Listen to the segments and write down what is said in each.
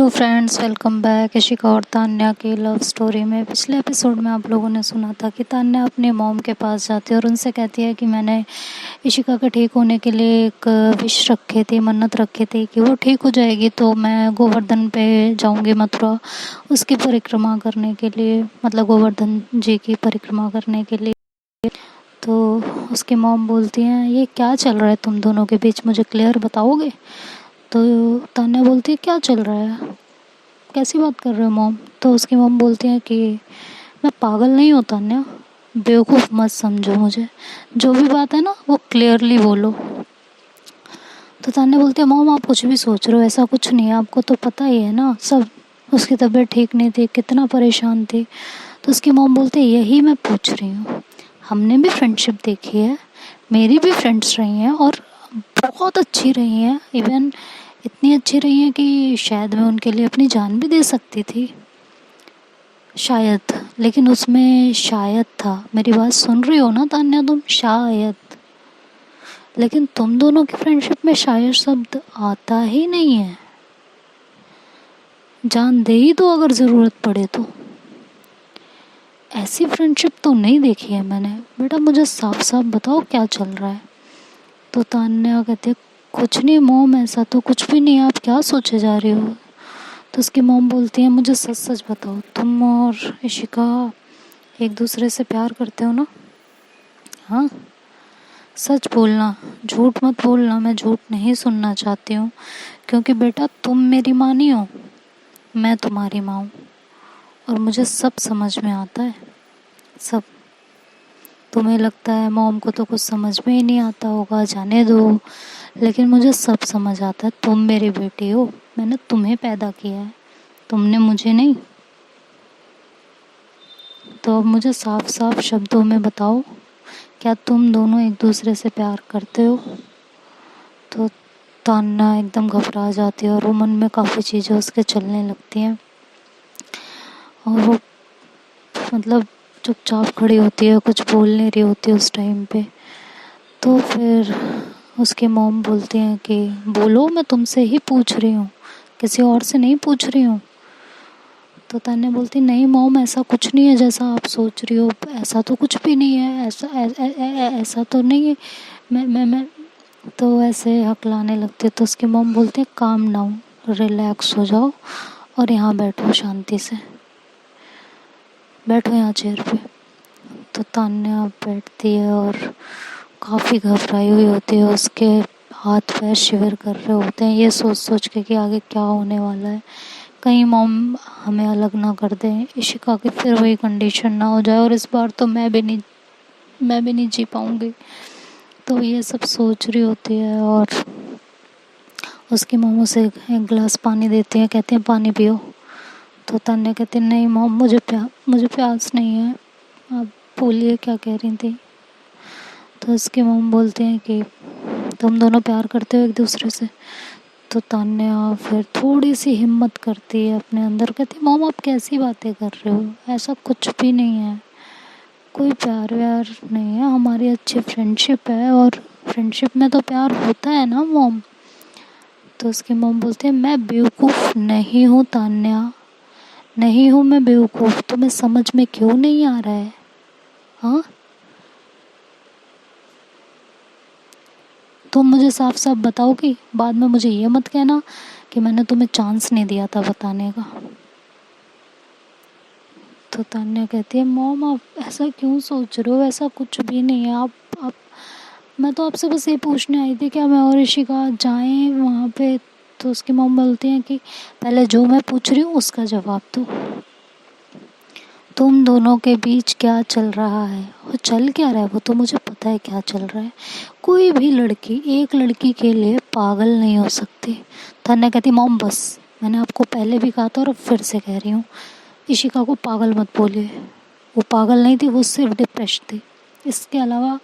Hello friends, welcome back Ishika और तान्या की love story में। पिछले एपिसोड में आप लोगों ने सुना था कि तान्या अपने मॉम के पास जाती है और उनसे कहती है कि मैंने इशिका के ठीक होने के लिए एक विश रखी थी, मन्नत रखी थी कि वो ठीक हो जाएगी तो मैं गोवर्धन पे जाऊंगी, मथुरा, उसकी परिक्रमा करने के लिए, मतलब गोवर्धन जी की परिक्रमा करने के लिए। तो उसकी मॉम बोलती हैं, ये क्या चल रहा है तुम दोनों के बीच, मुझे क्लियर बताओगे? तो तान्या बोलती है, क्या चल रहा है, कैसी बात कर रहे हो मॉम? तो उसकी मॉम बोलती है कि मैं पागल नहीं हूँ तान्या, बेवकूफ़ मत समझो मुझे, जो भी बात है ना वो क्लियरली बोलो। तो तान्या बोलती है, मॉम आप कुछ भी सोच रहे हो, ऐसा कुछ नहीं है, आपको तो पता ही है ना सब। उसकी तबीयत ठीक नहीं थी, कितना परेशान थी। तो उसकी मॉम बोलती है, यही मैं पूछ रही हूँ, हमने भी फ्रेंडशिप देखी है, मेरी भी फ्रेंड्स रही हैं और बहुत अच्छी रही हैं, इवन इतनी अच्छी रही हैं कि शायद मैं उनके लिए अपनी जान भी दे सकती थी, शायद। लेकिन उसमें शायद था, मेरी बात सुन रही हो ना तान्या तुम? शायद। लेकिन तुम दोनों की फ्रेंडशिप में शायद शब्द आता ही नहीं है। जान दे ही दो अगर ज़रूरत पड़े तो। ऐसी फ्रेंडशिप तो नहीं देखी है मैंने। बेटा मुझे साफ साफ बताओ क्या चल रहा है। तो तान्या कहते, कुछ नहीं मॉम, ऐसा तो कुछ भी नहीं, आप क्या सोचे जा रही हो? तो उसकी मॉम बोलती है, मुझे सच सच बताओ, तुम और इशिका एक दूसरे से प्यार करते हो ना? हाँ, सच बोलना, झूठ मत बोलना, मैं झूठ नहीं सुनना चाहती हूँ। क्योंकि बेटा तुम मेरी माँ नहीं हो, मैं तुम्हारी माँ हूँ और मुझे सब समझ में आता है, सब। तुम्हें लगता है मॉम को तो कुछ समझ में ही नहीं आता होगा, जाने दो, लेकिन मुझे सब समझ आता है। तुम मेरी बेटी हो, मैंने तुम्हें पैदा किया है, तुमने मुझे नहीं। तो अब मुझे साफ साफ शब्दों में बताओ, क्या तुम दोनों एक दूसरे से प्यार करते हो? तो तान्या एकदम घबरा जाती है और वो मन में काफ़ी चीज़ें उसके चलने लगती हैं और वो मतलब चुपचाप खड़ी होती है, कुछ बोल नहीं रही होती उस टाइम पे। तो फिर उसकी मॉम बोलती हैं कि बोलो, मैं तुमसे ही पूछ रही हूँ, किसी और से नहीं पूछ रही हूँ। तो तान्या बोलती, नहीं मॉम, ऐसा कुछ नहीं है जैसा आप सोच रही हो, ऐसा तो कुछ भी नहीं है, ऐसा तो नहीं है। मैं तो ऐसे हकलाने लगती है। तो उसकी मॉम बोलती है, काम डाउन, रिलैक्स हो जाओ और यहाँ बैठो, शांति से बैठो यहाँ चेयर पे। तो तान्या बैठती है और काफ़ी घबराई हुई होती है, उसके हाथ पैर शिविर कर रहे होते हैं, ये सोच सोच के कि आगे क्या होने वाला है, कहीं मॉम हमें अलग ना कर दें, इशिका की फिर वही कंडीशन ना हो जाए और इस बार तो मैं भी नहीं जी पाऊँगी। तो ये सब सोच रही होती है और उसकी मॉम उसे एक गिलास पानी देती है, कहते हैं पानी पियो। तो तान्या कहती है, नहीं मॉम, मुझे प्यास नहीं है, आप बोलिए क्या कह रही थी। तो उसकी मॉम बोलते हैं कि तुम दोनों प्यार करते हो एक दूसरे से? तो तान्या फिर थोड़ी सी हिम्मत करती है अपने अंदर, कहती है, मॉम आप कैसी बातें कर रहे हो, ऐसा कुछ भी नहीं है, कोई प्यार व्यार नहीं है, हमारी अच्छी फ्रेंडशिप है और फ्रेंडशिप में तो प्यार होता है ना मॉम। तो उसकी मॉम बोलती है, मैं बेवकूफ़ नहीं हूँ तान्या, नहीं हूँ मैं बेवकूफ़, तुम्हें समझ में क्यों नहीं आ रहा है? हाँ, तुम मुझे साफ साफ बताओगी, बाद में मुझे ये मत कहना कि मैंने तुम्हें चांस नहीं दिया था बताने का। तो तान्या कहती है, मॉम आप ऐसा क्यों सोच रहे हो, ऐसा कुछ भी नहीं है, आप मैं तो आपसे बस ये पूछने आई थी क्या मैं और इशिका जाएं वहाँ पे। तो उसकी मॉम बोलती हैं कि पहले जो मैं पूछ रही हूँ उसका जवाब दो, तुम दोनों के बीच क्या चल रहा है, वो चल क्या रहा है वो तो मुझे पता है क्या चल रहा है। कोई भी लड़की एक लड़की के लिए पागल नहीं हो सकती। तान्या कहती, मॉम बस, मैंने आपको पहले भी कहा था और अब फिर से कह रही हूँ, इशिका को पागल मत बोलिए, वो पागल नहीं थी, वो सिर्फ डिप्रेशन थी, इसके अलावा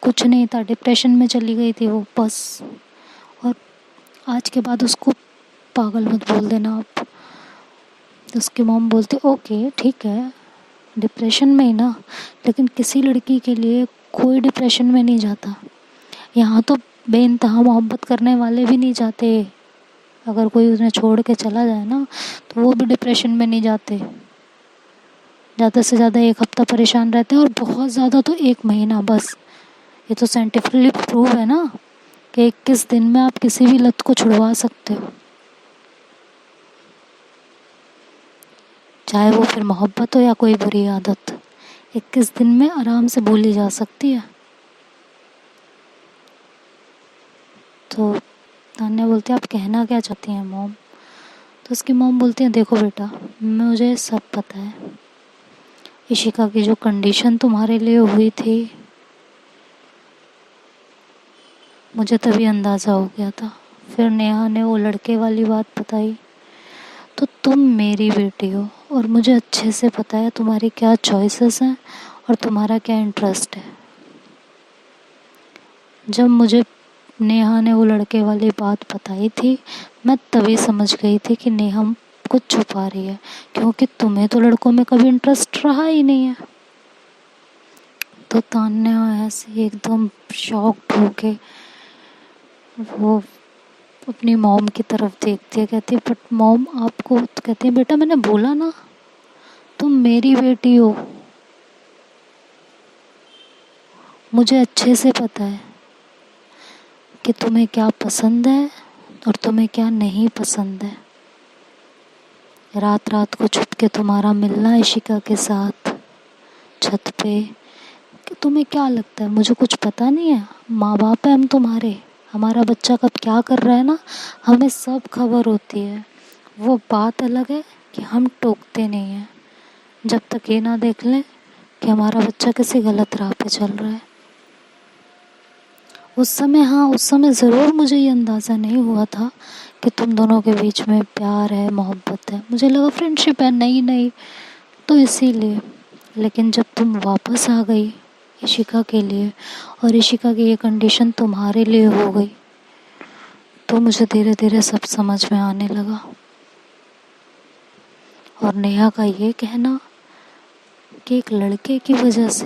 कुछ नहीं था, डिप्रेशन में चली गई थी वो बस। और आज के बाद उसको पागल मत बोल देना आप। तो उसकी मॉम बोलती, ओके ठीक है, डिप्रेशन में ही ना, लेकिन किसी लड़की के लिए कोई डिप्रेशन में नहीं जाता, यहाँ तो बेइंतहा मोहब्बत करने वाले भी नहीं जाते, अगर कोई उन्हें छोड़ के चला जाए ना तो वो भी डिप्रेशन में नहीं जाते। ज़्यादा से ज़्यादा 1 हफ्ता परेशान रहते हैं, और बहुत ज़्यादा तो 1 महीना बस। ये तो साइंटिफिकली प्रूव है ना कि 21 दिन में आप किसी भी लत को छुड़वा सकते हो, चाहे वो फिर मोहब्बत हो या कोई बुरी आदत। 21 दिन में आराम से भूली जा सकती है। तो तान्या बोलती है आप कहना क्या चाहती हैं मॉम? तो उसकी मॉम बोलती है देखो बेटा, मुझे सब पता है। इशिका की जो कंडीशन तुम्हारे लिए हुई थी, मुझे तभी अंदाज़ा हो गया था। फिर नेहा ने वो लड़के वाली बात बताई। तो तुम मेरी बेटी हो और मुझे अच्छे से पता है तुम्हारी क्या चॉइसेस हैं और तुम्हारा क्या इंटरेस्ट है। जब मुझे नेहा ने वो लड़के वाली बात बताई थी, मैं तभी समझ गई थी कि नेहा कुछ छुपा रही है, क्योंकि तुम्हें तो लड़कों में कभी इंटरेस्ट रहा ही नहीं है। तो तान्या ऐसे एकदम शॉक्ड होके वो अपनी मॉम की तरफ देखती है, कहती है बट मॉम आपको, तो कहती है बेटा मैंने बोला ना तुम मेरी बेटी हो, मुझे अच्छे से पता है कि तुम्हें क्या पसंद है और तुम्हें क्या नहीं पसंद है। रात रात को छुप के तुम्हारा मिलना इशिका के साथ छत पे, कि तुम्हें क्या लगता है मुझे कुछ पता नहीं है? माँ बाप है हम तुम्हारे, हमारा बच्चा कब क्या कर रहा है ना, हमें सब खबर होती है। वो बात अलग है कि हम टोकते नहीं हैं जब तक ये ना देख लें कि हमारा बच्चा किसी गलत राह पे चल रहा है। उस समय, हाँ उस समय ज़रूर मुझे ये अंदाज़ा नहीं हुआ था कि तुम दोनों के बीच में प्यार है, मोहब्बत है। मुझे लगा फ्रेंडशिप है, नई नई, तो इसीलिए। लेकिन जब तुम वापस आ गई इशिका के लिए और इशिका की ये कंडीशन तुम्हारे लिए हो गई, तो मुझे धीरे धीरे सब समझ में आने लगा। और नेहा का ये कहना कि एक लड़के की वजह से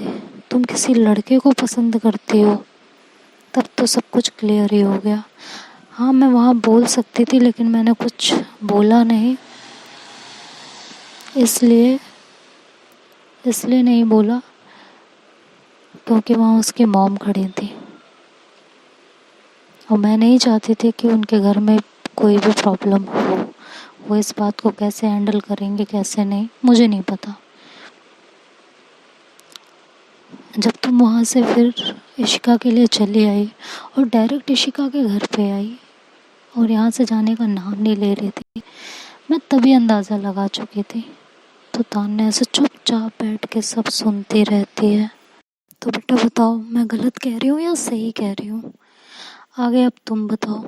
तुम किसी लड़के को पसंद करती हो, तब तो सब कुछ क्लियर ही हो गया। हाँ मैं वहाँ बोल सकती थी, लेकिन मैंने कुछ बोला नहीं, इसलिए नहीं बोला क्योंकि वहाँ उसकी मॉम खड़ी थी और मैं नहीं चाहती थी कि उनके घर में कोई भी प्रॉब्लम हो। वो इस बात को कैसे हैंडल करेंगे कैसे नहीं मुझे नहीं पता। जब तुम वहाँ से फिर इशिका के लिए चली आई और डायरेक्ट इशिका के घर पे आई और यहाँ से जाने का नाम नहीं ले रही थी, मैं तभी अंदाज़ा लगा चुकी थी। तो तान्या ऐसे चुपचाप बैठ के सब सुनती रहती है। तो बेटा बताओ मैं गलत कह रही हूँ या सही कह रही हूँ, आगे अब तुम बताओ।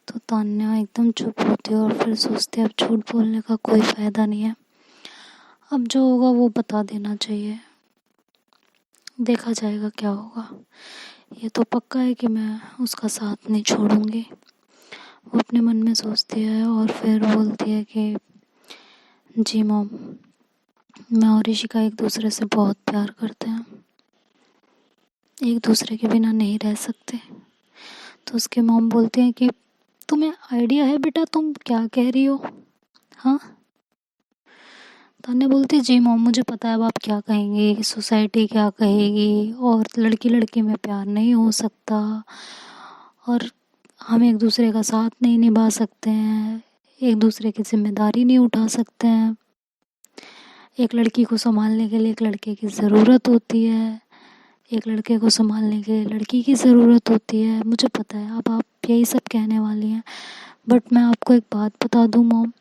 तो तान्या एकदम चुप होती है और फिर सोचती है अब झूठ बोलने का कोई फ़ायदा नहीं है, अब जो होगा वो बता देना चाहिए, देखा जाएगा क्या होगा। ये तो पक्का है कि मैं उसका साथ नहीं छोड़ूंगी, वो अपने मन में सोचती है। और फिर बोलती है कि जी मॉम, मैं और इशिका एक दूसरे से बहुत प्यार करते हैं, एक दूसरे के बिना नहीं रह सकते। तो उसके मॉम बोलते हैं कि तुम्हें आइडिया है बेटा तुम क्या कह रही हो? हाँ। तान्या बोलती जी मॉम मुझे पता है अब आप क्या कहेंगी, सोसाइटी क्या कहेगी, और लड़की लड़की में प्यार नहीं हो सकता, और हम एक दूसरे का साथ नहीं निभा सकते हैं, एक दूसरे की जिम्मेदारी नहीं उठा सकते हैं, एक लड़की को संभालने के लिए एक लड़के की ज़रूरत होती है, एक लड़के को संभालने के लिए लड़की की ज़रूरत होती है। मुझे पता है अब आप यही सब कहने वाली हैं, बट मैं आपको एक बात बता दूँ मॉम,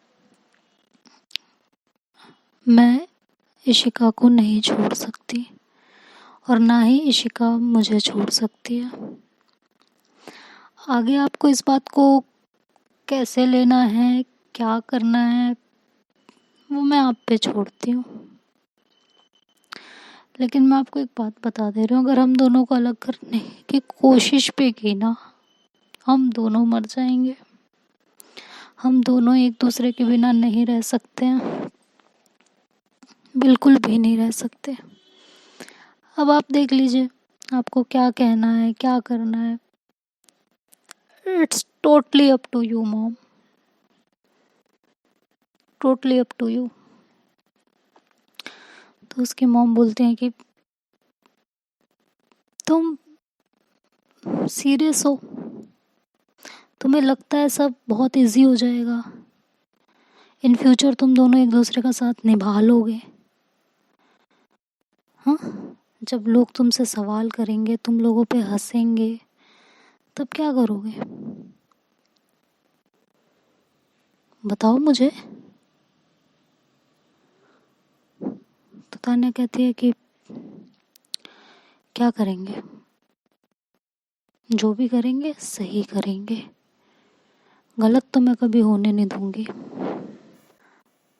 मैं इशिका को नहीं छोड़ सकती और ना ही इशिका मुझे छोड़ सकती है। आगे आपको इस बात को कैसे लेना है, क्या करना है, वो मैं आप पे छोड़ती हूँ। लेकिन मैं आपको एक बात बता दे रही हूँ, अगर हम दोनों को अलग करने की कोशिश भी की ना, हम दोनों मर जाएंगे। हम दोनों एक दूसरे के बिना नहीं रह सकते हैं, बिल्कुल भी नहीं रह सकते। अब आप देख लीजिए आपको क्या कहना है, क्या करना है, it's totally up to you mom. Totally up to you. तो उसकी मॉम बोलते हैं कि तुम सीरियस हो, तुम्हें लगता है सब बहुत इजी हो जाएगा, इन फ्यूचर तुम दोनों एक दूसरे का साथ निभा लोगे? हाँ, जब लोग तुमसे सवाल करेंगे, तुम लोगों पे हंसेंगे, तब क्या करोगे? बताओ मुझे। तो तान्या कहती है कि क्या करेंगे, जो भी करेंगे सही करेंगे, गलत तो मैं कभी होने नहीं दूंगी,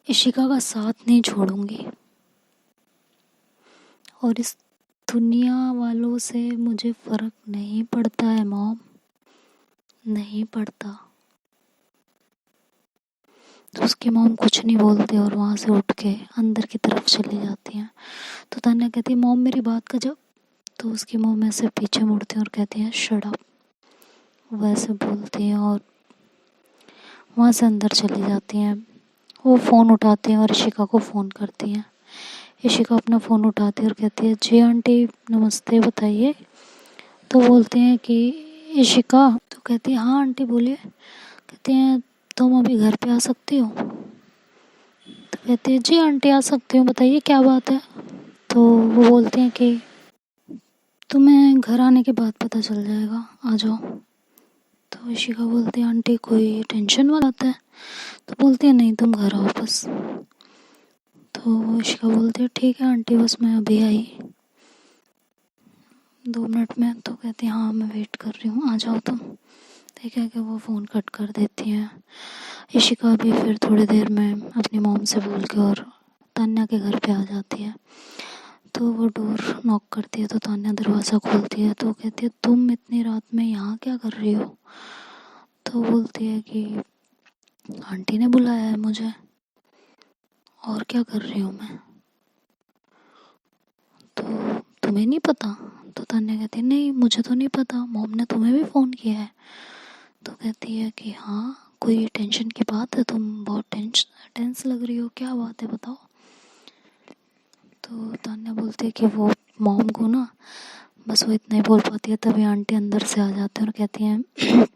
इशिका का साथ नहीं छोड़ूंगी, और इस दुनिया वालों से मुझे फर्क नहीं पड़ता है मॉम, नहीं पड़ता। तो उसकी मॉम कुछ नहीं बोलती और वहाँ से उठ के अंदर की तरफ चली जाती हैं। तो तान्या कहती है मॉम मेरी बात का जब। तो उसकी मॉम ऐसे पीछे मुड़ती है और कहती है शट अप, वैसे बोलती हैं और वहाँ से अंदर चली जाती हैं। वो फ़ोन उठाती हैं और इशिका को फ़ोन करती हैं। इशिका अपना फ़ोन उठाती है और कहती है जी आंटी नमस्ते, बताइए। तो बोलते हैं कि इशिका, तो कहती है हाँ आंटी बोलिए। कहती हैं तुम अभी घर पे आ सकती हो? तो कहती है जी आंटी आ सकती हूँ, बताइए क्या बात है। तो वो बोलते हैं कि तुम्हें घर आने के बाद पता चल जाएगा, आ जाओ। तो इशिका बोलती है आंटी कोई टेंशन वाला बात है? तो बोलती है नहीं तुम घर आओ बस। तो इशिका बोलती है ठीक है आंटी, बस मैं अभी आई 2 मिनट में। तो कहती है हाँ मैं वेट कर रही हूँ, आ जाओ तुम। ठीक है कि वो फ़ोन कट कर देती हैं। इशिका भी फिर थोड़ी देर में अपनी मॉम से बोल के और तान्या के घर पे आ जाती है। तो वो डोर नॉक करती है तो तान्या दरवाज़ा खोलती है। तो कहती है तुम इतनी रात में यहाँ क्या कर रही हो? तो बोलती है कि आंटी ने बुलाया है मुझे, और क्या कर रही हूँ मैं? तो तुम्हें नहीं पता? तो तान्या कहती है नहीं मुझे तो नहीं पता, मॉम ने तुम्हें भी फ़ोन किया है। तो कहती है कि हाँ कोई टेंशन की बात है, तुम बहुत टेंस लग रही हो, क्या बात है बताओ। तो तान्या बोलती है कि वो मॉम को ना, बस वो इतना ही बोल पाती है तभी आंटी अंदर से आ जाते हैं और कहती हैं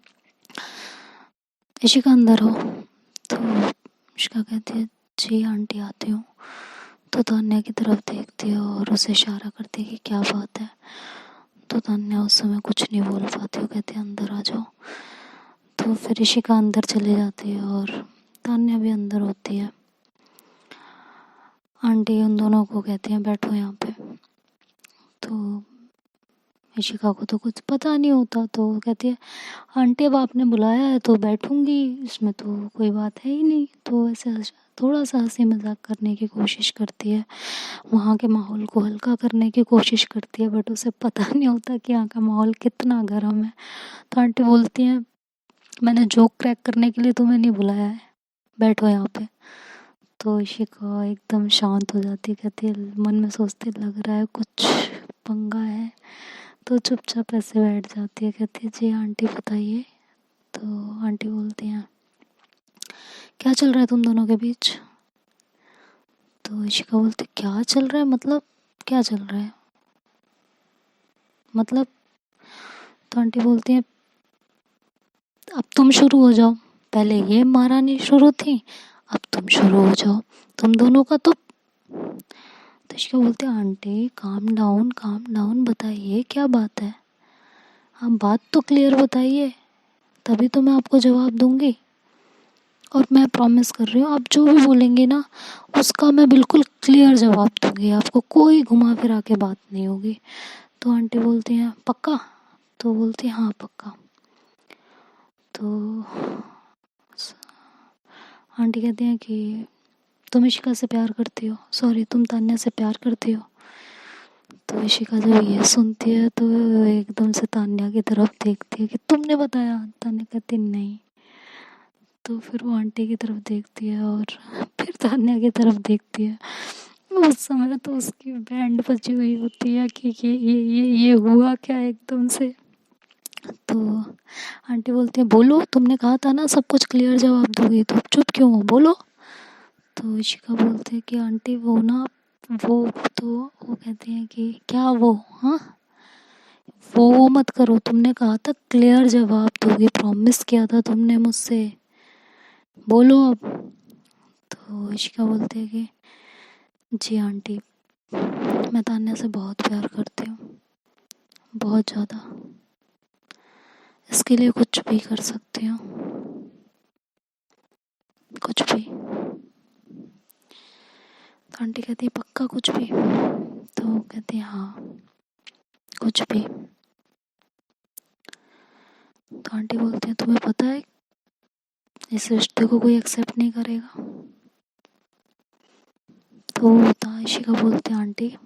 इशिका अंदर हो। तो इशिका कहती है जी आंटी आती हूँ। तो तान्या की तरफ देखती है और उसे इशारा करती है कि क्या बात है। तो तान्या उस समय कुछ नहीं बोल पाती, वो कहती है अंदर आ जाओ। तो फिर इशिका अंदर चली जाती है और तान्या भी अंदर होती है। आंटी उन दोनों को कहती हैं बैठो यहाँ पे। तो इशिका को तो कुछ पता नहीं होता, तो वो कहती है आंटी अब आपने बुलाया है तो बैठूंगी, इसमें तो कोई बात है ही नहीं। तो ऐसे थोड़ा सा हंसी मजाक करने की कोशिश करती है, वहाँ के माहौल को हल्का करने की कोशिश करती है, बट उसे पता नहीं होता कि यहाँ का माहौल कितना गर्म है। तो आंटी बोलती हैं मैंने जोक क्रैक करने के लिए तुम्हें नहीं बुलाया है, बैठो यहाँ पे। तो इशिका एकदम शांत हो जाती है, कहती है मन में सोचती लग रहा है कुछ पंगा है। तो चुपचाप ऐसे बैठ जाती है, कहती है जी आंटी बताइए। तो आंटी बोलती हैं क्या चल रहा है तुम दोनों के बीच? तो इशिका बोलती क्या चल रहा है मतलब, क्या चल रहा है मतलब? तो आंटी बोलती है अब तुम शुरू हो जाओ, पहले ये महारानी शुरू थी, अब तुम शुरू हो जाओ, तुम दोनों का तो। इशिका बोलते हैं आंटी काम डाउन, बताइए क्या बात है, आप बात तो क्लियर बताइए, तभी तो मैं आपको जवाब दूंगी। और मैं प्रॉमिस कर रही हूँ आप जो भी बोलेंगे ना उसका मैं बिल्कुल क्लियर जवाब दूंगी, आपको कोई घुमा फिरा के बात नहीं होगी। तो आंटी बोलती हैं पक्का? तो बोलती हैं हाँ पक्का। तो आंटी कहती हैं कि तुम इशिका से प्यार करती हो, सॉरी तुम तान्या से प्यार करती हो। तो इशिका जब ये सुनती है तो एकदम से तान्या की तरफ देखती है कि तुमने बताया। तान्या कहती नहीं। तो फिर वो आंटी की तरफ देखती है और फिर तान्या की तरफ देखती है। उस समय तो उसकी बैंड बजी हुई होती है कि ये हुआ क्या एकदम से। तो आंटी बोलती है बोलो, तुमने कहा था ना सब कुछ क्लियर जवाब दोगी, तो चुप क्यों हो, बोलो। तो इशिका बोलते हैं कि आंटी वो ना, वो कहती हैं कि क्या वो, हाँ वो मत करो, तुमने कहा था क्लियर जवाब दोगे, प्रॉमिस किया था तुमने मुझसे, बोलो अब। तो इशिका बोलती है कि जी आंटी, मैं तान्या से बहुत प्यार करती हूँ, बहुत ज़्यादा, इसके लिए कुछ भी कर सकती हूँ, कुछ भी। तो आंटी कहती है पक्का कुछ भी? तो वो कहती है हाँ कुछ भी। तो आंटी बोलती है तुम्हें पता है इस रिश्ते को कोई एक्सेप्ट नहीं करेगा। तो इशिका बोलते हैं आंटी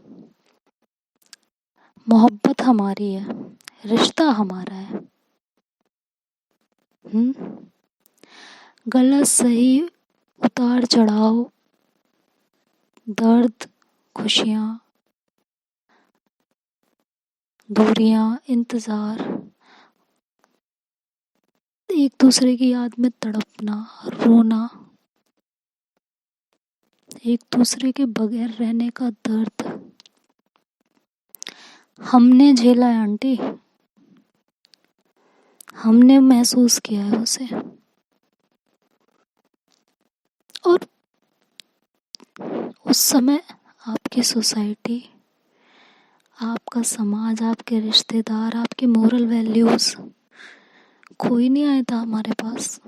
मोहब्बत हमारी है, रिश्ता हमारा है। गलत सही, उतार चढ़ाव, दर्द, खुशियाँ, दूरियां, इंतज़ार, एक दूसरे की याद में तड़पना, रोना, एक दूसरे के बगैर रहने का दर्द, हमने झेला है आंटी, हमने महसूस किया है उसे। और उस समय आपकी सोसाइटी, आपका समाज, आपके रिश्तेदार, आपके मोरल वैल्यूज़, कोई नहीं आया था हमारे पास।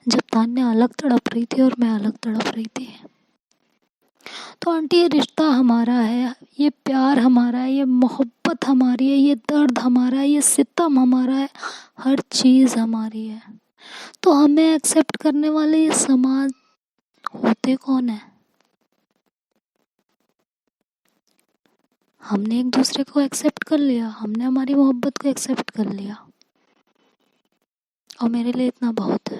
जब तान्या अलग तड़प रही थी और मैं अलग तड़प रही थी। तो आंटी ये रिश्ता हमारा है, ये प्यार हमारा है, ये मोहब्बत हमारी है, ये दर्द हमारा है, ये सितम हमारा है, हर चीज़ हमारी है। तो हमें एक्सेप्ट करने वाले ये समाज होते कौन है? हमने एक दूसरे को एक्सेप्ट कर लिया, हमने हमारी मोहब्बत को एक्सेप्ट कर लिया, और मेरे लिए इतना बहुत है।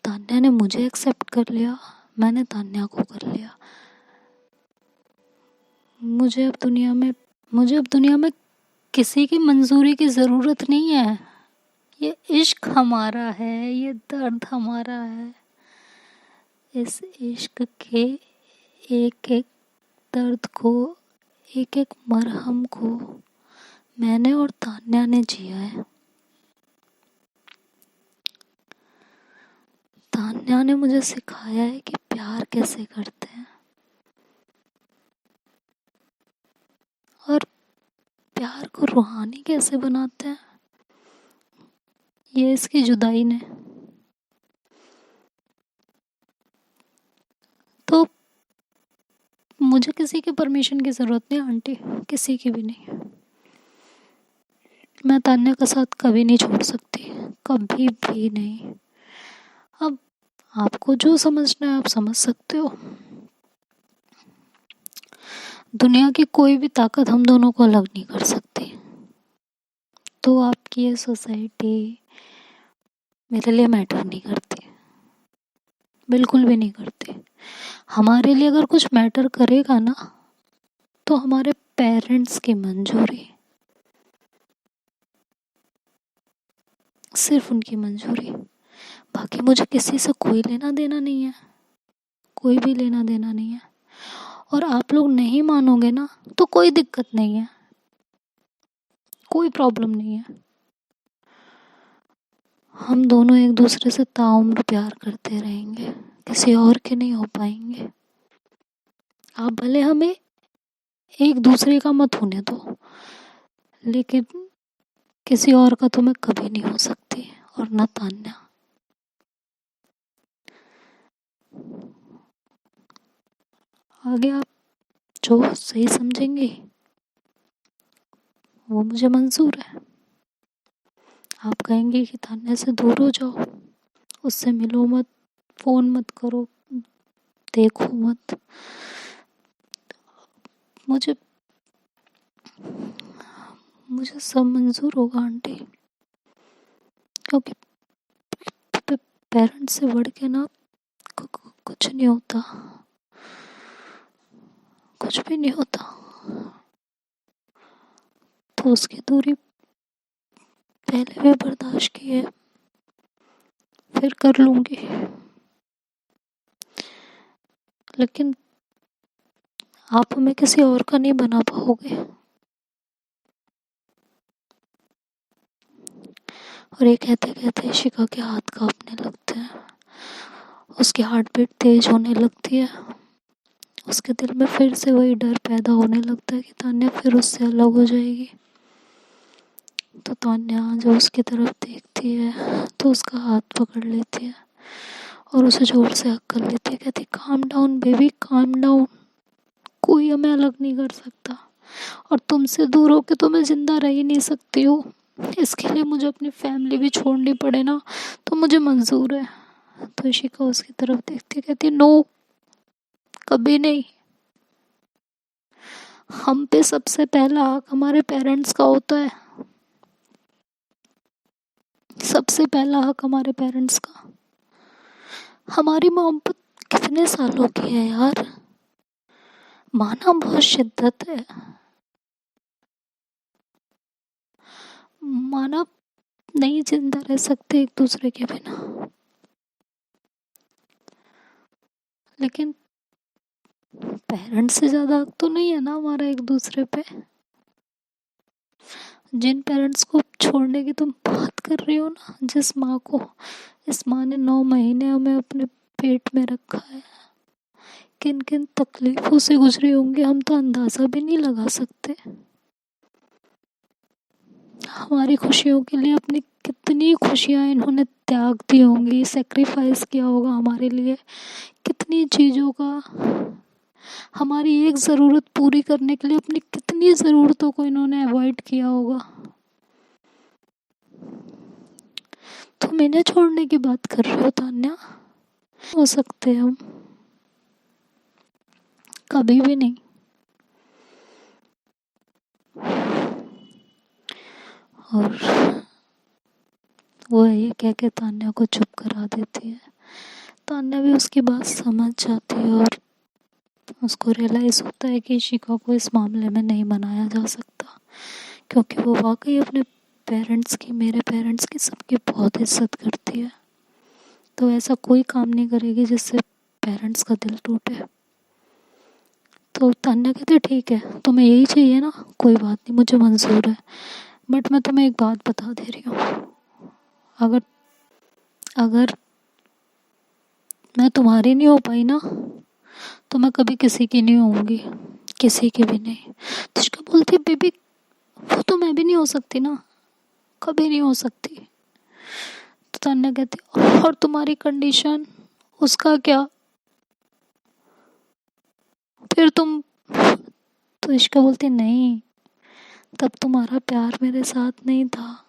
तान्या ने मुझे एक्सेप्ट कर लिया, मैंने तान्या को कर लिया। मुझे अब दुनिया में किसी की मंजूरी की ज़रूरत नहीं है। ये इश्क हमारा है, ये दर्द हमारा है। इस इश्क के एक एक दर्द को, एक एक मरहम को मैंने और तान्या ने जिया है। तान्या ने मुझे सिखाया है कि प्यार कैसे करते हैं, और प्यार को रूहानी कैसे बनाते हैं, ये इसकी जुदाई ने। तो मुझे किसी की परमिशन की ज़रूरत नहीं आंटी, किसी की भी नहीं। मैं तान्या का साथ कभी नहीं छोड़ सकती, कभी भी नहीं। अब आपको जो समझना है आप समझ सकते हो। दुनिया की कोई भी ताकत हम दोनों को अलग नहीं कर सकती। तो आपकी ये सोसाइटी मेरे लिए मैटर नहीं करती, बिल्कुल भी नहीं करती। हमारे लिए अगर कुछ मैटर करेगा ना, तो हमारे पेरेंट्स की मंजूरी, सिर्फ उनकी मंजूरी। बाकी मुझे किसी से कोई लेना देना नहीं है, कोई भी लेना देना नहीं है। और आप लोग नहीं मानोगे ना तो कोई दिक्कत नहीं है, कोई प्रॉब्लम नहीं है। हम दोनों एक दूसरे से ताउम्र प्यार करते रहेंगे, किसी और के नहीं हो पाएंगे। आप भले हमें एक दूसरे का मत होने दो, लेकिन किसी और का तो मैं कभी नहीं हो सकती, और न तान्या। आगे आप जो सही समझेंगे वो मुझे मंजूर है। आप कहेंगे कि तान्या से दूर हो जाओ, उससे मिलो मत, फ़ोन मत करो, देखो मत, मुझे मुझे सब मंजूर होगा आंटी। क्योंकि पेरेंट्स से बढ़ के ना कुछ नहीं होता, कुछ भी नहीं होता। तो उसकी दूरी पहले भी बर्दाश्त की है, फिर कर लूँगी। लेकिन आप हमें किसी और का नहीं बना पाओगे। और ये कहते कहते इशिका के हाथ कांपने लगते हैं, उसकी हार्ट बीट तेज होने लगती है। उसके दिल में फिर से वही डर पैदा होने लगता है कि तान्या फिर उससे अलग हो जाएगी। तो तान्या जब उसकी तरफ देखती है तो उसका हाथ पकड़ लेती है और उसे जोर से हक कर लेती है। कहती calm down baby, calm down, कोई हमें अलग नहीं कर सकता और तुमसे दूर होके तो मैं जिंदा रह ही नहीं सकती हूँ। इसके लिए मुझे अपनी फैमिली भी छोड़नी पड़े ना तो मुझे मंजूर है। तो इशिका उसकी तरफ देखती कहती नो, कभी नहीं। हम पे सबसे पहला हक हमारे पेरेंट्स का होता है, सबसे पहला हक हमारे पेरेंट्स का। हमारी मोहब्बत कितने सालों की है यार, माना बहुत शिद्दत है, माना नहीं जिंदा रह सकते एक दूसरे के बिना, लेकिन पेरेंट्स से ज्यादा हक तो नहीं है ना हमारा एक दूसरे पे। जिन पेरेंट्स को छोड़ने की तुम बात कर रही हो ना, जिस माँ को, इस माँ ने 9 महीने हमें अपने पेट में रखा है, किन किन तकलीफों से गुजरी होंगी हम तो अंदाजा भी नहीं लगा सकते। हमारी खुशियों के लिए अपनी कितनी खुशियाँ इन्होंने त्याग दी होंगी, सेक्रीफाइस किया होगा हमारे लिए, कितनी चीज़ों का, हमारी एक ज़रूरत पूरी करने के लिए अपनी कितनी ज़रूरतों को इन्होंने अवॉइड किया होगा। तुम इन्हें छोड़ने की बात कर रहे हो तान्या? हो सकते हम, कभी भी नहीं। और वो ये कह के तान्या को चुप करा देती है। तान्या भी उसकी बात समझ जाती है और उसको रियलाइज़ होता है कि इशिका को इस मामले में नहीं मनाया जा सकता, क्योंकि वो वाकई अपने पेरेंट्स की, मेरे पेरेंट्स की, सबकी बहुत इज्जत करती है। तो ऐसा कोई काम नहीं करेगी जिससे पेरेंट्स का दिल टूटे। तो तान्या कहती ठीक है, तुम्हें यही चाहिए ना, कोई बात नहीं, मुझे मंजूर है, बट मैं तुम्हें एक बात बता दे रही हूँ, अगर अगर मैं तुम्हारी नहीं हो पाई ना तो मैं कभी किसी की नहीं होंगी, किसी की भी नहीं। तो उसका बोलती बेबी वो तो मैं भी नहीं हो सकती ना, कभी नहीं हो सकती। तो तान्या कहती और तुम्हारी कंडीशन, उसका क्या, फिर तुम। तो इश्का बोलती नहीं, तब तुम्हारा प्यार मेरे साथ नहीं था,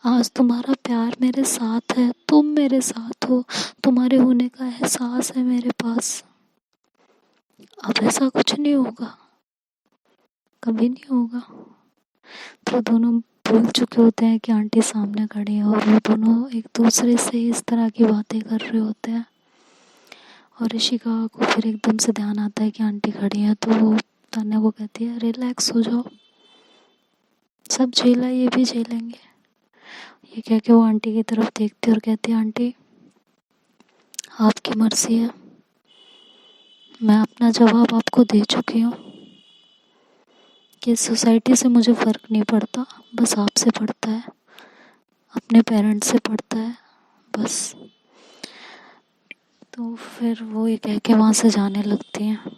आज तुम्हारा प्यार मेरे साथ है, तुम मेरे साथ हो, तुम्हारे होने का एहसास है मेरे पास। अब ऐसा कुछ नहीं होगा, कभी नहीं होगा। तो दोनों भूल चुके होते हैं कि आंटी सामने खड़ी है और वो दोनों एक दूसरे से इस तरह की बातें कर रहे होते हैं। और ऋषिका को फिर एकदम से ध्यान आता है कि आंटी खड़ी है, तो वो तान्या को कहती है रिलैक्स हो जाओ, सब झेला, ये भी झेलेंगे। ये कह के वो आंटी की तरफ देखती है और कहती है आंटी आपकी मर्जी है, मैं अपना जवाब आपको दे चुकी हूँ कि सोसाइटी से मुझे फ़र्क नहीं पड़ता, बस आपसे पड़ता है, अपने पेरेंट्स से पड़ता है बस। तो फिर वो ये कह के वहाँ से जाने लगती हैं।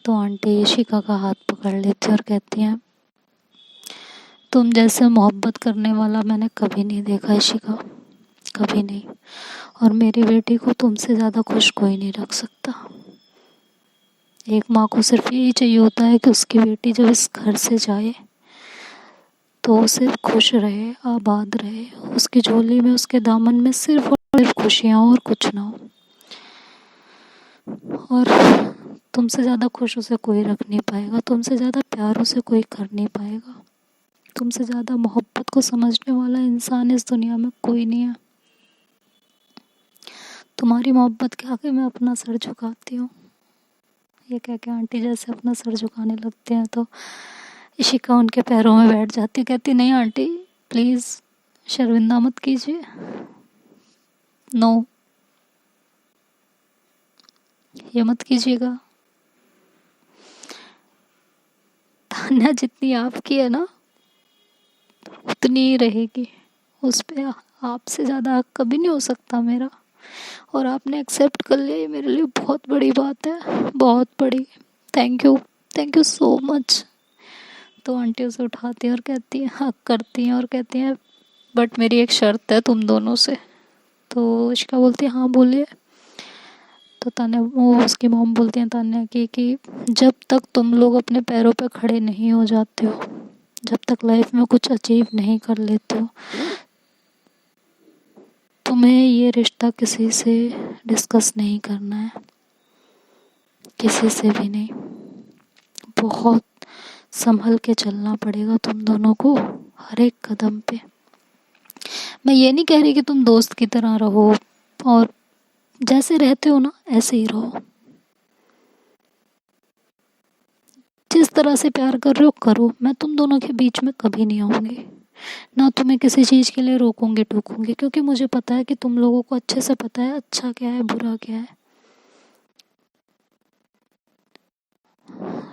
तो आंटी इशिका का हाथ पकड़ लेती है और कहती हैं तुम जैसे मोहब्बत करने वाला मैंने कभी नहीं देखा इशिका, कभी नहीं, और मेरी बेटी को तुमसे ज़्यादा खुश कोई नहीं रख सकता। एक माँ को सिर्फ यही चाहिए होता है कि उसकी बेटी जब इस घर से जाए तो वो सिर्फ खुश रहे, आबाद रहे, उसकी झोली में, उसके दामन में सिर्फ और सिर्फ खुशियाँ और कुछ ना हो। और तुमसे ज़्यादा खुश उसे कोई रख नहीं पाएगा, तुमसे ज़्यादा प्यार उसे कोई कर नहीं पाएगा, तुमसे ज़्यादा मोहब्बत को समझने वाला इंसान इस दुनिया में कोई नहीं है। तुम्हारी मोहब्बत के आगे मैं अपना सर झुकाती हूँ। ये कह के आंटी जैसे अपना सर झुकाने लगते हैं तो इशिका उनके पैरों में बैठ जाती है, कहती नहीं आंटी प्लीज़ शर्मिंदा मत कीजिए, नो। ये मत कीजिएगा। तान्या जितनी आपकी है ना उतनी ही रहेगी, उस पे आपसे ज़्यादा हक कभी नहीं हो सकता मेरा। और आपने एक्सेप्ट कर लिया, ये मेरे लिए बहुत बड़ी बात है, बहुत बड़ी। Thank you, thank you so much. तो आंटी उसे उठाती है और कहती है, हक करती हैं और कहती हैं बट मेरी एक शर्त है तुम दोनों से। तो इशिका बोलती है हाँ बोलिए। तो तान्या, वो उसकी मॉम बोलती हैं तान्या की कि जब तक तुम लोग अपने पैरों पे खड़े नहीं हो जाते हो, जब तक लाइफ में कुछ अचीव नहीं कर लेते हो, तुम्हें ये रिश्ता किसी से डिस्कस नहीं करना है, किसी से भी नहीं। बहुत संभल के चलना पड़ेगा तुम दोनों को हर एक कदम पे। मैं ये नहीं कह रही कि तुम दोस्त की तरह रहो, और जैसे रहते हो ना ऐसे ही रहो। जिस तरह से प्यार कर रहे हो करो, मैं तुम दोनों के बीच में कभी नहीं आऊँगी, ना तुम्हें किसी चीज़ के लिए रोकूंगी टोकूंगी, क्योंकि मुझे पता है कि तुम लोगों को अच्छे से पता है अच्छा क्या है बुरा क्या है।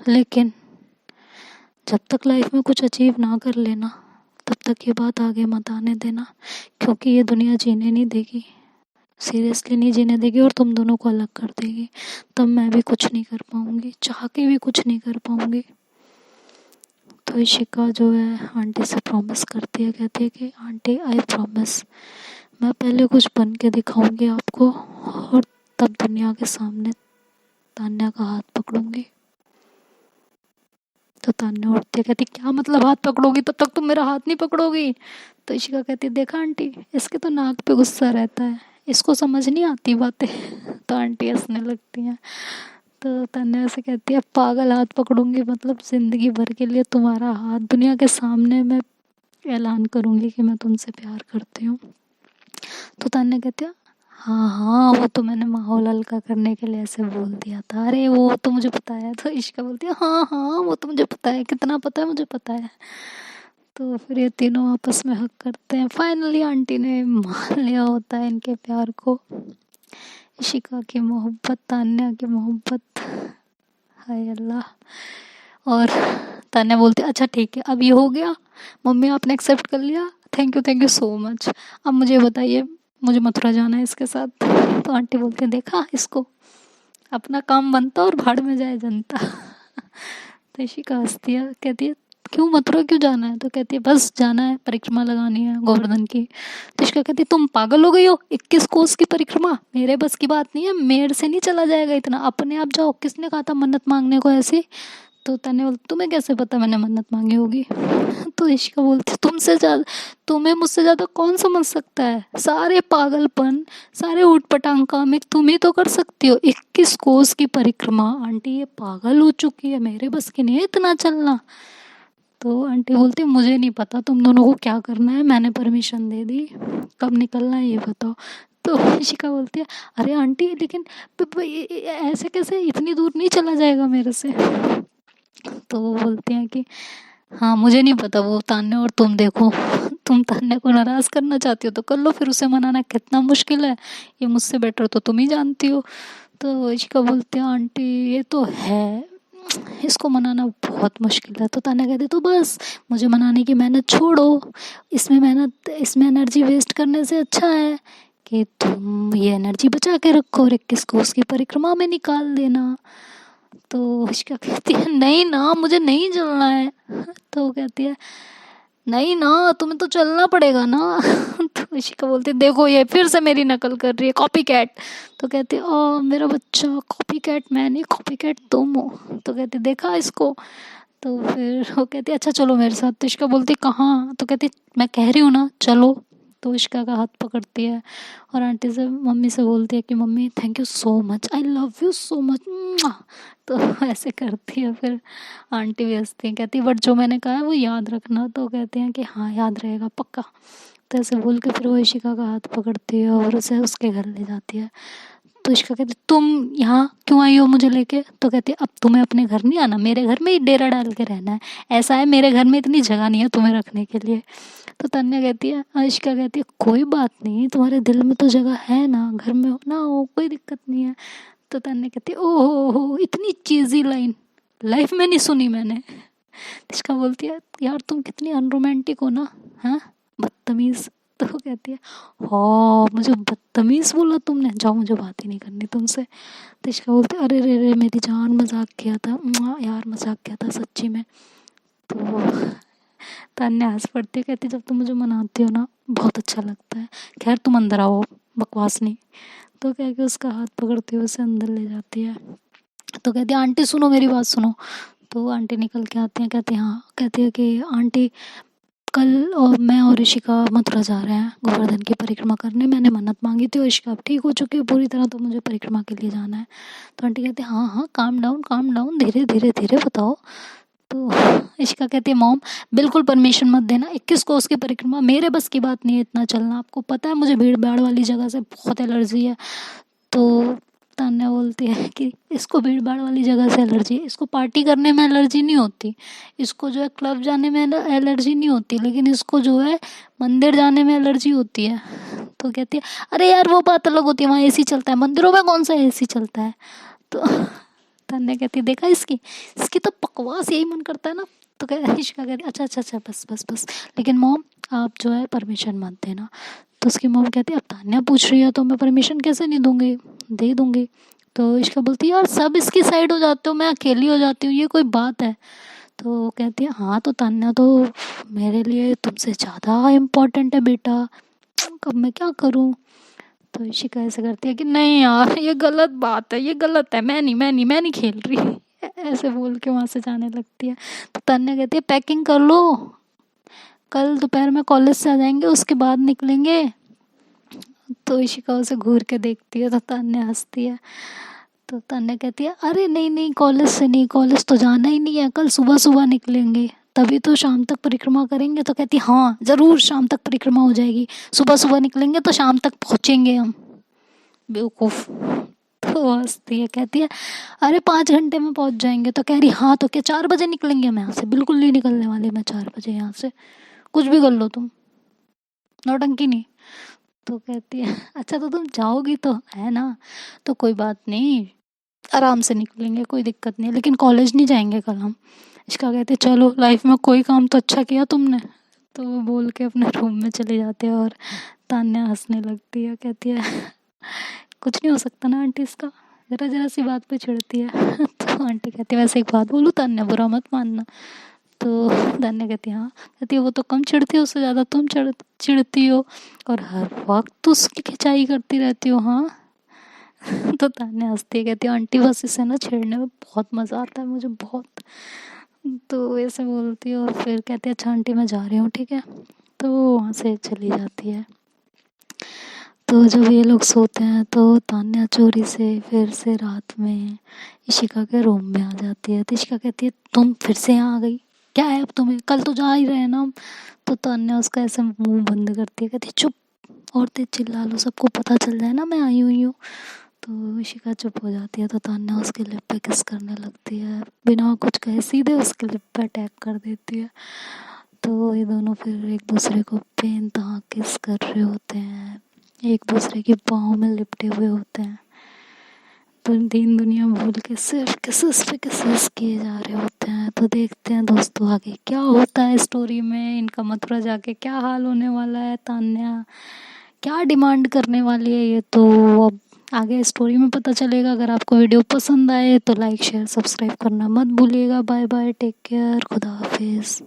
लेकिन जब तक लाइफ में कुछ अचीव ना कर लेना, तब तक ये बात आगे मत आने देना, क्योंकि ये दुनिया जीने नहीं देगी, सीरियसली नहीं जीने देगी, और तुम दोनों को अलग कर देगी। तब मैं भी कुछ नहीं कर पाऊंगी, चाह के भी कुछ नहीं कर पाऊंगी। तो इशिका जो है आंटी से प्रॉमिस करती है, कहती है कि आंटी आई प्रॉमिस, मैं पहले कुछ बन के दिखाऊंगी आपको, और तब दुनिया के सामने तान्या का हाथ पकड़ूंगी। तो तान्या उठती है, कहती क्या मतलब हाथ पकड़ोगी, तब तक तुम मेरा हाथ नहीं पकड़ोगी। तो इशिका कहती है देखा आंटी, इसके तो नाक पे गुस्सा रहता है, इसको समझ नहीं आती बातें। तो आंटी हंसने लगती हैं। तो तान्या से कहती है पागल, हाथ पकड़ूंगी मतलब जिंदगी भर के लिए तुम्हारा हाथ दुनिया के सामने मैं ऐलान करूंगी कि मैं तुमसे प्यार करती हूँ। तो तान्या कहती है हाँ हाँ, वो तो मैंने माहौल हल्का करने के लिए ऐसे बोल दिया था, अरे वो तो मुझे पता है। तो इश्का बोलती है हाँ हाँ वो तो मुझे पता है, कितना पता है मुझे पता है। तो फिर ये तीनों आपस में हक करते हैं। फाइनली आंटी ने मान लिया होता है इनके प्यार को। इशिका की मोहब्बत, तान्या की मोहब्बत, हाय अल्लाह। और तान्या बोलती है अच्छा ठीक है अब ये हो गया, मम्मी आपने एक्सेप्ट कर लिया, थैंक यू सो मच। अब मुझे बताइए, मुझे मथुरा जाना है इसके साथ। तो आंटी बोलती है देखा इसको, अपना काम बनता और भाड़ में जाए जनता। तो इशिका हंसती है, कहती है क्यों मथुरा क्यों जाना है। तो कहती है बस जाना है, परिक्रमा लगानी है गोवर्धन की। तो इशिका कहती है तुम पागल हो गई हो, 21 कोस की परिक्रमा मेरे बस की बात नहीं है, मेरे से नहीं चला जाएगा इतना, अपने आप जाओ, किसने कहा था मन्नत मांगने को ऐसी। तो तने बोलती तुम्हें कैसे पता मैंने मन्नत मांगी होगी। तो इशिका बोलती तुमसे ज़्यादा, तुम्हें मुझसे ज़्यादा कौन समझ सकता है, सारे पागलपन, सारे ऊट पटांग काम एक तुम ही तो कर सकती हो। 21 कोस की परिक्रमा, आंटी ये पागल हो चुकी है, मेरे बस की नहीं है इतना चलना। तो आंटी बोलती मुझे नहीं पता तुम दोनों को क्या करना है, मैंने परमिशन दे दी, कब निकलना है ये बताओ। तो इशिका बोलती है अरे आंटी लेकिन ऐसे कैसे, इतनी दूर नहीं चला जाएगा मेरे से। तो वो बोलती हैं कि हाँ मुझे नहीं पता, वो तान्या और तुम देखो, तुम तान्या को नाराज़ करना चाहती हो तो कर लो, फिर उसे मनाना कितना मुश्किल है ये मुझसे बेटर तो तुम ही जानती हो। तो इशिका बोलती है आंटी ये तो है, इसको मनाना बहुत मुश्किल है। तो तान्या कहती तो बस मुझे मनाने की मेहनत छोड़ो, इसमें मेहनत, इसमें एनर्जी वेस्ट करने से अच्छा है कि तुम ये एनर्जी बचा के रखो और 21 को उसकी परिक्रमा में निकाल देना। तो इशिका कहती है नहीं ना मुझे नहीं चलना है। तो वो कहती है नहीं ना तुम्हें तो चलना पड़ेगा ना। तो इशिका बोलती है देखो ये फिर से मेरी नकल कर रही है, कॉपी कैट। तो कहती है ओ मेरा बच्चा, कॉपी कैट मैं नहीं, कॉपी कैट तुम हो। तो कहती देखा इसको। तो फिर वो कहती अच्छा चलो मेरे साथ। तो इशिका बोलती कहाँ। तो कहती मैं कह रही हूँ ना चलो। तो इशिका का हाथ पकड़ती है और आंटी से, मम्मी से बोलती है कि mummy thank you so much, I love you so much. तो ऐसे करती है। फिर आंटी भी हंसती हैं, कहती है बट जो मैंने कहा है वो याद रखना। तो कहते हैं कि हाँ याद रहेगा पक्का। तो ऐसे बोल के फिर वो इशिका का हाथ पकड़ती है और उसे उसके घर ले जाती है। तो इशिका कहती तुम यहाँ क्यों आई हो मुझे लेके। तो कहती है अब तुम्हें अपने घर नहीं आना, मेरे घर में ही डेरा डाल के रहना है, ऐसा है मेरे घर में इतनी जगह नहीं है तुम्हें रखने के लिए। तो तन्या कहती है, इशिका कहती है कोई बात नहीं, तुम्हारे दिल में तो जगह है ना, घर में हो ना हो कोई दिक्कत नहीं है। तो तान्या कहती है ओहो हो, इतनी चीज़ी लाइन लाइफ में नहीं सुनी मैंने। तिशका बोलती है यार तुम कितनी अनरोमांटिक हो ना, हाँ बदतमीज। तो वो कहती है हाँ मुझे बदतमीज बोला तुमने, जाओ मुझे बात ही नहीं करनी तुमसे। तिशका बोलती है अरे रे रे मेरी जान, मजाक किया था यार, मजाक किया था सच्ची में। तो तान्या हंस पड़ती है, कहती जब तुम मुझे मनाती हो ना बहुत अच्छा लगता है, खैर तुम अंदर आओ, बकवास नहीं। तो कह के उसका हाथ पकड़ती हुए उसे अंदर ले जाती है। तो कहती है आंटी सुनो मेरी बात सुनो। तो आंटी निकल के आती हैं, कहती है हाँ, कहती है कि आंटी कल और मैं और ऋषिका मथुरा जा रहे हैं गोवर्धन की परिक्रमा करने, मैंने मन्नत मांगी थी और ऋषिका अब ठीक हो चुकी है पूरी तरह, तो मुझे परिक्रमा के लिए जाना है। तो आंटी कहती है हाँ हाँ काम डाउन, धीरे धीरे धीरे बताओ। तो ऋषिका कहती है मॉम बिल्कुल परमिशन मत देना, 21 कोस की परिक्रमा, मेरे बस की बात नहीं है इतना चलना, आपको पता है मुझे भीड़ भाड़ वाली जगह से बहुत एलर्जी है। तो तान्या बोलती है कि इसको भीड़ भाड़ वाली जगह से एलर्जी है, इसको पार्टी करने में एलर्जी नहीं होती, इसको जो है क्लब जाने में एलर्जी नहीं होती, लेकिन इसको जो है मंदिर जाने में एलर्जी होती है। तो कहती है अरे यार वो बात अलग होती है, वहाँ एसी चलता है, मंदिरों में कौन सा एसी चलता है। तो तान्या कहती है देखा इसकी इसकी तो बकवास यही मन करता है ना। तो इशिका कहती अच्छा अच्छा अच्छा बस बस बस, लेकिन मॉम आप जो है परमिशन मत देना। तो उसकी मॉम कहती है अब तान्या पूछ रही है तो मैं परमिशन कैसे नहीं दूंगी, दे दूंगी। तो इशिका बोलती है यार सब इसकी साइड हो जाते हो, मैं अकेली हो जाती हूँ, ये कोई बात है। तो कहती है हाँ तो तान्या तो मेरे लिए तुमसे ज़्यादा इम्पोर्टेंट है बेटा, अब मैं क्या करूँ। तो इशिका ऐसे करती है कि नहीं यार ये गलत बात है, ये गलत है, मैं नहीं खेल रही, ऐसे बोल के वहाँ से जाने लगती है। तो तान्या कहती है पैकिंग कर लो, कल दोपहर में कॉलेज से आ जाएंगे उसके बाद निकलेंगे। तो इशिका उसे घूर के देखती है तो तान्या हंसती है। तो तान्या कहती है अरे नहीं नहीं कॉलेज से नहीं, कॉलेज तो जाना ही नहीं है, कल सुबह सुबह निकलेंगे तभी तो शाम तक परिक्रमा करेंगे। तो कहती हाँ ज़रूर शाम तक परिक्रमा हो जाएगी, सुबह सुबह निकलेंगे तो शाम तक पहुँचेंगे हम। बेवकूफ़। तो हंसती है, कहती है अरे 5 घंटे में पहुँच जाएंगे। तो कह रही हाँ तो क्या 4 बजे निकलेंगे हम यहाँ से, बिल्कुल नहीं निकलने वाली मैं 4 बजे यहाँ से, कुछ भी कर लो तुम, नौटंकी नहीं। तो कहती है अच्छा तो तुम जाओगी तो है ना, तो कोई बात नहीं आराम से निकलेंगे, कोई दिक्कत नहीं है, लेकिन कॉलेज नहीं जाएंगे कल हम। इसका कहते चलो लाइफ में कोई काम तो अच्छा किया तुमने। तो वो बोल के अपने रूम में चले जाते हैं और तान्या हंसने लगती है, कहती है कुछ नहीं हो सकता ना आंटी इसका, ज़रा ज़रा सी बात पे चिढ़ती है। तो आंटी कहती है वैसे एक बात बोलूँ तान्या बुरा मत मानना। तो तान्या कहती है हाँ, कहती है वो तो कम चिढ़ती है उससे ज़्यादा तुम चिढ़ती हो और हर वक्त उसकी खिंचाई करती रहती हो हाँ। तो तान्या हंसती है, कहती है आंटी बस इसे ना छेड़ने में बहुत मज़ा आता है मुझे बहुत। तो ऐसे बोलती है और फिर कहती है अच्छा आंटी मैं जा रही हूँ ठीक है। तो वहाँ से चली जाती है। तो जब ये लोग सोते हैं तो तान्या चोरी से फिर से रात में इशिका के रूम में आ जाती है। तो इशिका कहती है तुम फिर से यहाँ आ गई, क्या है अब तुम्हें, कल तो जा ही रहे हैं ना हम। तो तान्या उसका ऐसे मुंह बंद करती है, कहती है चुप, और तेज चिल्ला लो सबको पता चल जाए ना मैं आई हुई हूँ। तो इशिका चुप हो जाती है। तो तान्या उसके लिप पे किस करने लगती है, बिना कुछ कहे सीधे उसके लिप पे अटैक कर देती है। तो ये दोनों फिर एक दूसरे को बेइंतहा किस कर रहे होते हैं, एक दूसरे के पाँव में लिपटे हुए होते हैं, तो दीन दुनिया भूल के सिर्फ किसिस पे किसिस किए जा रहे होते हैं। तो देखते हैं दोस्तों आगे क्या होता है स्टोरी में, इनका मथुरा जाके क्या हाल होने वाला है, तान्या क्या डिमांड करने वाली है, ये तो अब आगे स्टोरी में पता चलेगा। अगर आपको वीडियो पसंद आए तो लाइक शेयर सब्सक्राइब करना मत भूलिएगा। बाय बाय, टेक केयर, खुदा हाफिज़।